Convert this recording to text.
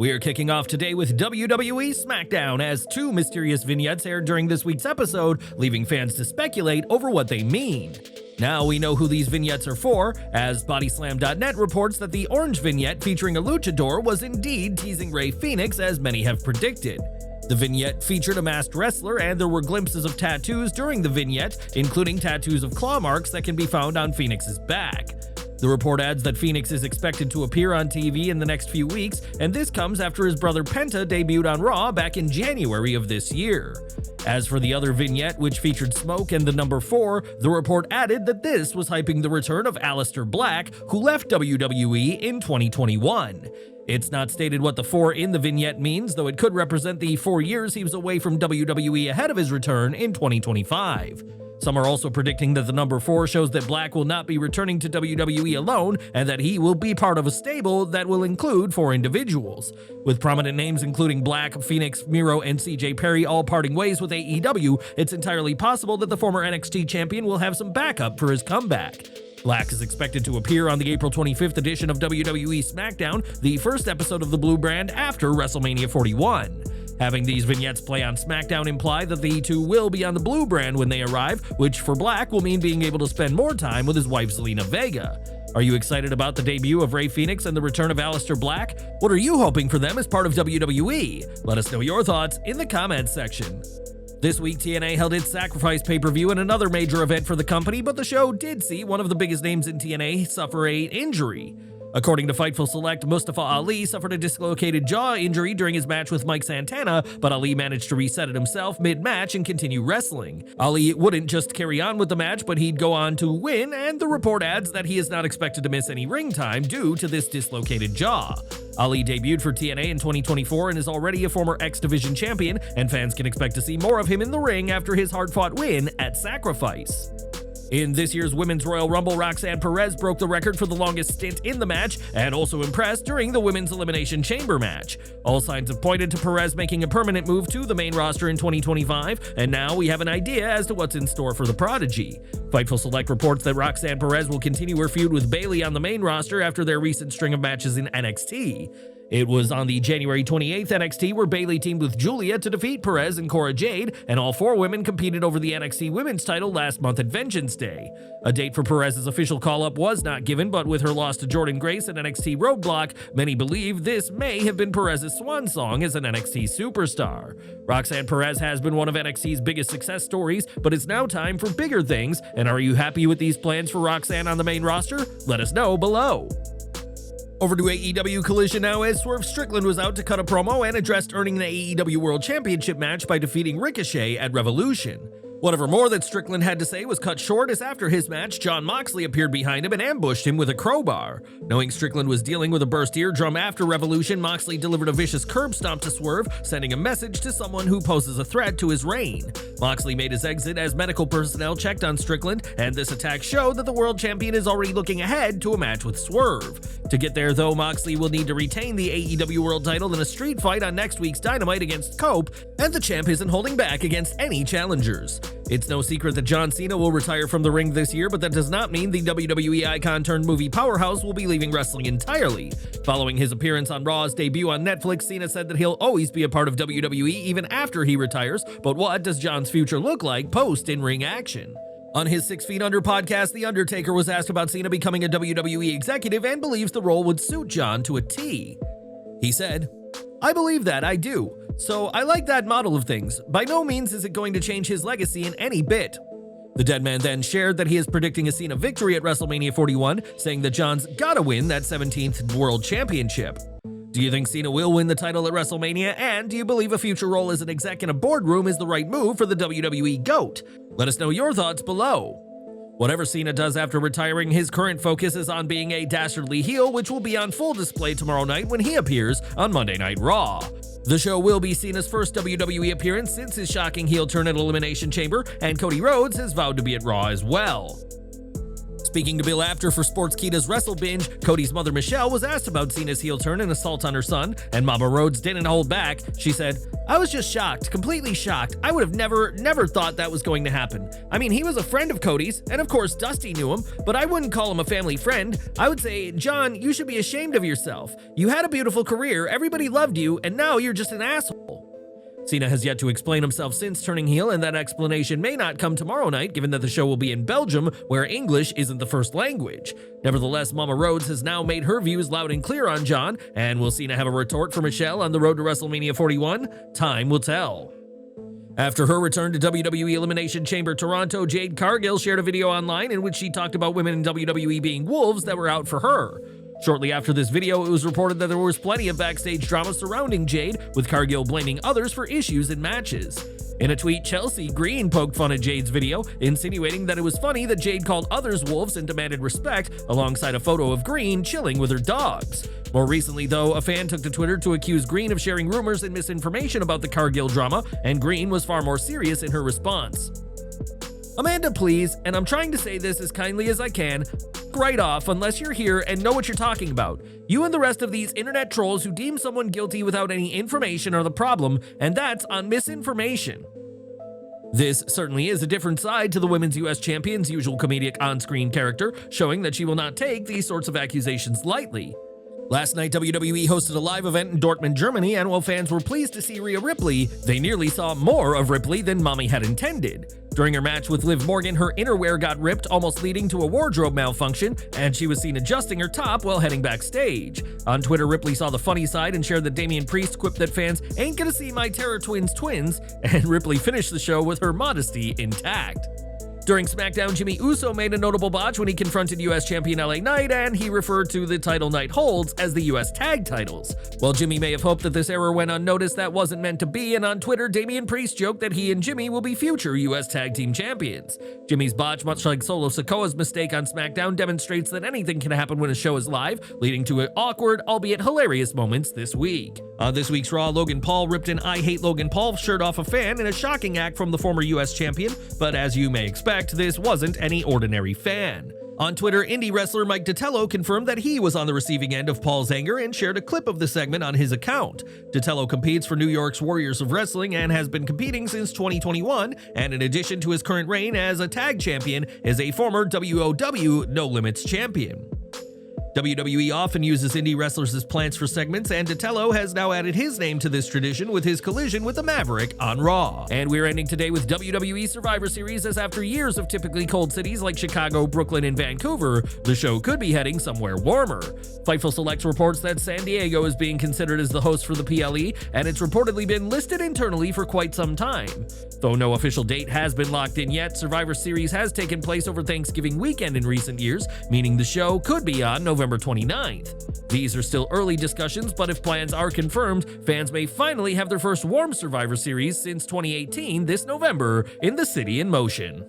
We're kicking off today with WWE SmackDown as two mysterious vignettes aired during this week's episode, leaving fans to speculate over what they mean. Now we know who these vignettes are for, as Bodyslam.net reports that the orange vignette featuring a luchador was indeed teasing Rey Fenix, as many have predicted. The vignette featured a masked wrestler, and there were glimpses of tattoos during the vignette, including tattoos of claw marks that can be found on Fenix's back. The report adds that Fenix is expected to appear on TV in the next few weeks, and this comes after his brother Penta debuted on Raw back in January of this year. As for the other vignette, which featured smoke and the number 4, the report added that this was hyping the return of Aleister Black, who left WWE in 2021. It's not stated what the 4 in the vignette means, though it could represent the 4 years he was away from WWE ahead of his return in 2025. Some are also predicting that the number 4 shows that Black will not be returning to WWE alone, and that he will be part of a stable that will include 4 individuals. With prominent names including Black, Phoenix, Miro, and CJ Perry all parting ways with AEW, it's entirely possible that the former NXT champion will have some backup for his comeback. Black is expected to appear on the April 25th edition of WWE SmackDown, the first episode of the Blue brand after WrestleMania 41. Having these vignettes play on SmackDown imply that the two will be on the Blue brand when they arrive, which for Black will mean being able to spend more time with his wife Zelina Vega. Are you excited about the debut of Rey Fenix and the return of Aleister Black? What are you hoping for them as part of WWE? Let us know your thoughts in the comments section. This week, TNA held its Sacrifice pay-per-view in another major event for the company, but the show did see one of the biggest names in TNA suffer an injury. According to Fightful Select, Mustafa Ali suffered a dislocated jaw injury during his match with Mike Santana, but Ali managed to reset it himself mid-match and continue wrestling. Ali wouldn't just carry on with the match, but he'd go on to win, and the report adds that he is not expected to miss any ring time due to this dislocated jaw. Ali debuted for TNA in 2024 and is already a former X Division champion, and fans can expect to see more of him in the ring after his hard-fought win at Sacrifice. In this year's Women's Royal Rumble, Roxanne Perez broke the record for the longest stint in the match and also impressed during the Women's Elimination Chamber match. All signs have pointed to Perez making a permanent move to the main roster in 2025, and now we have an idea as to what's in store for the Prodigy. Fightful Select reports that Roxanne Perez will continue her feud with Bayley on the main roster after their recent string of matches in NXT. It was on the January 28th NXT where Bayley teamed with Julia to defeat Perez and Cora Jade, and all 4 women competed over the NXT Women's title last month at Vengeance Day. A date for Perez's official call-up was not given, but with her loss to Jordynne Grace at NXT Roadblock, many believe this may have been Perez's swan song as an NXT superstar. Roxanne Perez has been one of NXT's biggest success stories, but it's now time for bigger things, and are you happy with these plans for Roxanne on the main roster? Let us know below. Over to AEW Collision now, as Swerve Strickland was out to cut a promo and addressed earning an AEW World Championship match by defeating Ricochet at Revolution. Whatever more that Strickland had to say was cut short, as after his match, Jon Moxley appeared behind him and ambushed him with a crowbar. Knowing Strickland was dealing with a burst eardrum after Revolution, Moxley delivered a vicious curb stomp to Swerve, sending a message to someone who poses a threat to his reign. Moxley made his exit as medical personnel checked on Strickland, and this attack showed that the world champion is already looking ahead to a match with Swerve. To get there, though, Moxley will need to retain the AEW World title in a street fight on next week's Dynamite against Cope, and the champ isn't holding back against any challengers. It's no secret that John Cena will retire from the ring this year, but that does not mean the WWE icon turned movie powerhouse will be leaving wrestling entirely. Following his appearance on Raw's debut on Netflix, Cena said that he'll always be a part of WWE even after he retires, but what does John's future look like post in-ring action? On his 6 Feet Under podcast, The Undertaker was asked about Cena becoming a WWE executive and believes the role would suit John to a T. He said, "I believe that, I do. So I like that model of things. By no means is it going to change his legacy in any bit." The dead man then shared that he is predicting a Cena victory at WrestleMania 41, saying that John's gotta win that 17th World Championship. Do you think Cena will win the title at WrestleMania, and do you believe a future role as an exec in a boardroom is the right move for the WWE GOAT? Let us know your thoughts below. Whatever Cena does after retiring, his current focus is on being a dastardly heel, which will be on full display tomorrow night when he appears on Monday Night Raw. The show will be Cena's first WWE appearance since his shocking heel turn at Elimination Chamber, and Cody Rhodes has vowed to be at Raw as well. Speaking to Bill Apter for Sportskeeda's Wrestle Binge, Cody's mother Michelle was asked about Cena's heel turn and assault on her son, and Mama Rhodes didn't hold back. She said, "I was just shocked, completely shocked. I would have never thought that was going to happen. I mean, he was a friend of Cody's, and of course Dusty knew him, but I wouldn't call him a family friend. I would say, John, you should be ashamed of yourself. You had a beautiful career, everybody loved you, and now you're just an asshole." Cena has yet to explain himself since turning heel, and that explanation may not come tomorrow night, given that the show will be in Belgium, where English isn't the first language. Nevertheless, Mama Rhodes has now made her views loud and clear on John, and will Cena have a retort for Michelle on the road to WrestleMania 41? Time will tell. After her return to WWE Elimination Chamber Toronto, Jade Cargill shared a video online in which she talked about women in WWE being wolves that were out for her. Shortly after this video, it was reported that there was plenty of backstage drama surrounding Jade, with Cargill blaming others for issues in matches. In a tweet, Chelsea Green poked fun at Jade's video, insinuating that it was funny that Jade called others wolves and demanded respect, alongside a photo of Green chilling with her dogs. More recently, though, a fan took to Twitter to accuse Green of sharing rumors and misinformation about the Cargill drama, and Green was far more serious in her response. "Amanda, please, and I'm trying to say this as kindly as I can, right off unless you're here and know what you're talking about. You and the rest of these internet trolls who deem someone guilty without any information are the problem, and that's on misinformation." This certainly is a different side to the Women's US Champion's usual comedic on-screen character, showing that she will not take these sorts of accusations lightly. Last night, WWE hosted a live event in Dortmund, Germany, and while fans were pleased to see Rhea Ripley, they nearly saw more of Ripley than Mommy had intended. During her match with Liv Morgan, her innerwear got ripped, almost leading to a wardrobe malfunction, and she was seen adjusting her top while heading backstage. On Twitter, Ripley saw the funny side and shared that Damian Priest quipped that fans ain't gonna see my Terror Twins, and Ripley finished the show with her modesty intact. During SmackDown, Jimmy Uso made a notable botch when he confronted US champion LA Knight, and he referred to the title Knight holds as the US tag titles. While Jimmy may have hoped that this error went unnoticed, that wasn't meant to be, and on Twitter, Damian Priest joked that he and Jimmy will be future US tag team champions. Jimmy's botch, much like Solo Sikoa's mistake on SmackDown, demonstrates that anything can happen when a show is live, leading to awkward, albeit hilarious moments this week. On this week's Raw, Logan Paul ripped an I Hate Logan Paul shirt off a fan in a shocking act from the former US champion, but as you may expect, this wasn't any ordinary fan. On Twitter, indie wrestler Mike Ditello confirmed that he was on the receiving end of Paul's anger and shared a clip of the segment on his account. Ditello competes for New York's Warriors of Wrestling and has been competing since 2021, and in addition to his current reign as a tag champion, is a former WOW No Limits champion. WWE often uses indie wrestlers as plants for segments, and Ditello has now added his name to this tradition with his collision with the Maverick on Raw. And we're ending today with WWE Survivor Series, as after years of typically cold cities like Chicago, Brooklyn, and Vancouver, the show could be heading somewhere warmer. Fightful Select reports that San Diego is being considered as the host for the PLE, and it's reportedly been listed internally for quite some time. Though no official date has been locked in yet, Survivor Series has taken place over Thanksgiving weekend in recent years, meaning the show could be on November 29th. These are still early discussions, but if plans are confirmed, fans may finally have their first warm Survivor Series since 2018 this November in the City in Motion.